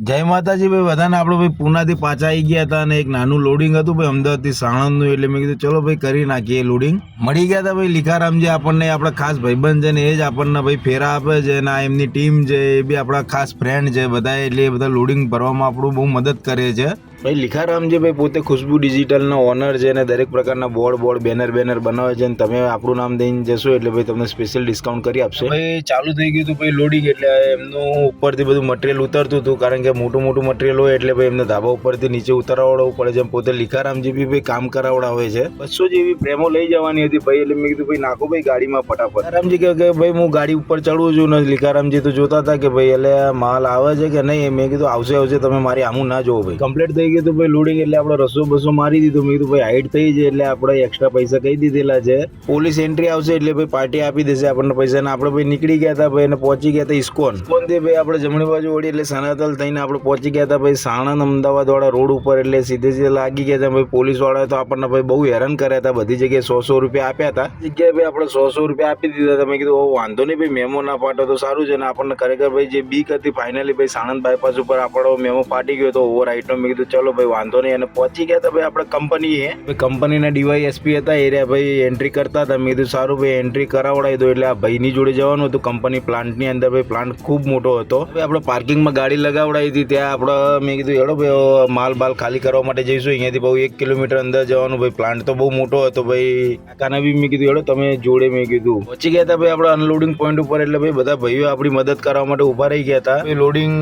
જય માતાજી ભાઈ, બધાને આપણે ભાઈ પૂનાથી પાછા આવી ગયા હતા અને એક નાનું લોડિંગ હતું ભાઈ અમદાવાદથી સાણંદનું. એટલે મેં કીધું ચલો ભાઈ કરી નાખીએ લોડિંગ. મળી ગયા હતા ભાઈ લીખારામ, જે આપણને આપણા ખાસ ભાઈબંધ છે ને એ જ આપણને ભાઈ ફેરા આપે છે અને આ એમની ટીમ છે એ બી આપણા ખાસ ફ્રેન્ડ છે બધા. એટલે એ બધા લોડિંગ ભરવામાં આપણું બહુ મદદ કરે છે. ભાઈ લીખારામ જે ભાઈ પોતે ખુશ્બુ ડિજિટલના ઓનર છે અને દરેક પ્રકારના બોર્ડ બેનર બનાવે છે અને તમે આપણું નામ દઈને જશો એટલે ભાઈ તમને સ્પેશિયલ ડિસ્કાઉન્ટ કરી આપશે. ભાઈ ચાલુ થઈ ગયું હતું ભાઈ લોડિંગ, એટલે એમનું ઉપરથી બધું મટીરિયલ ઉતરતું હતું, કારણ કે મોટું મટીરિયલ હોય એટલે ભાઈ એમને ધાબા ઉપરથી નીચે ઉતારવડાવવું પડે છે. પોતે લીખારામજી બી ભાઈ કામ કરાવડાવે છે. 200 જેવી પ્રેમો લઈ જવાની હતી ભાઈ, એટલે મેં કીધું ભાઈ નાખો ભાઈ ગાડીમાં ફટાફટ. લીખારામજી કહે કે ભાઈ હું ગાડી ઉપર ચડવું છું ને લીખારામજી તો જોતા હતા કે ભાઈ એટલે માલ આવે છે કે નહીં. મેં કીધું આવશે, તમે મારી આમું ના જોવો ભાઈ. કમ્પ્લીટ થઈ ગયું ભાઈ લોડિંગ, એટલે આપણે રસો બસો મારી દીધું. મેં કીધું ભાઈ હાઈટ થઈ છે એટલે આપણે એક્સ્ટ્રા પૈસા કહી દીધેલા છે. પોલીસ એન્ટ્રી આવશે એટલે ભાઈ પાર્ટી આપી દેશે આપણને પૈસા. ને આપણે ભાઈ નીકળી ગયા હતા ભાઈ અને પહોંચી ગયા હતા ઇસ્કોન થી ભાઈ. આપણે જમણી બાજુ વળી એટલે સનાતલ થઈને આપણે પહોંચી ગયા હતા ભાઈ સાણંદ અમદાવાદ વાળા રોડ ઉપર. એટલે સીધે લાગી ગયા હતા ભાઈ પોલીસ વાળા. તો આપણને ભાઈ બહુ હેરાન કર્યા હતા, બધી જગ્યાએ 100 રૂપિયા આપ્યા હતા. જગ્યાએ ભાઈ આપણે 100 રૂપિયા આપી દીધા હતા. મેં કીધું વાંધો નહીં ભાઈ, મેમો ના પાટો તો સારું છે. ને આપણને ખરેખર ભાઈ જે બીક હતી ફાઇનલી ભાઈ સાણંદ બાયપાસ ઉપર આપણો મેમો ફાટી ગયો હતો ઓવર હાઈટનો. મેં કીધું ચલો ભાઈ વાંધો નહીં. અને પહોંચી ગયા હતા ભાઈ આપણે કંપની કંપનીના ડીવાયએસપી હતા એ ભાઈ એન્ટ્રી કરતા હતા. મેં કીધું સારું ભાઈ એન્ટ્રી કરાવડાવી દો. એટલે આ ભાઈની જોડે જવાનું હતું કંપની પ્લાન્ટની અંદર. ભાઈ પ્લાન્ટ ખૂબ મોટો હતો. ભાઈ આપણે પાર્કિંગમાં ગાડી લગાવડાવી હતી ત્યાં. આપણે મેં કીધું હેડો ભાઈ માલ બાલ ખાલી કરવા માટે જઈશું. અહીંયાથી બહુ 1 કિલોમીટર અંદર જવાનું. ભાઈ પ્લાન્ટ તો બહુ મોટો હતો ભાઈ. કાકાને બી મેં કીધું હેડો તમે જોડે. મેં કીધું પહોંચી ગયા હતા ભાઈ આપણે અનલોડિંગ પોઈન્ટ ઉપર. એટલે ભાઈ બધા ભાઈઓ આપણી મદદ કરવા માટે ઉભા રહી ગયા હતા. લોડિંગ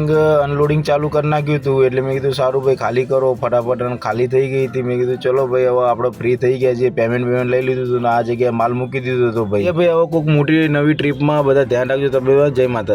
અનલોડિંગ ચાલુ કરી નાખ્યું હતું. એટલે મેં કીધું સારું ભાઈ ખાલી કરો ફટાફટ. અને ખાલી થઈ ગઈ હતી. મેં કીધું ચલો ભાઈ હવે આપણે ફ્રી થઈ ગયા છીએ. પેમેન્ટ લઈ લીધું હતું ને આ જગ્યાએ માલ મૂકી દીધું હતું ભાઈ. હવે કોઈક મોટી નવી ટ્રીપમાં બધા ધ્યાન રાખજો. તમે જય માતા.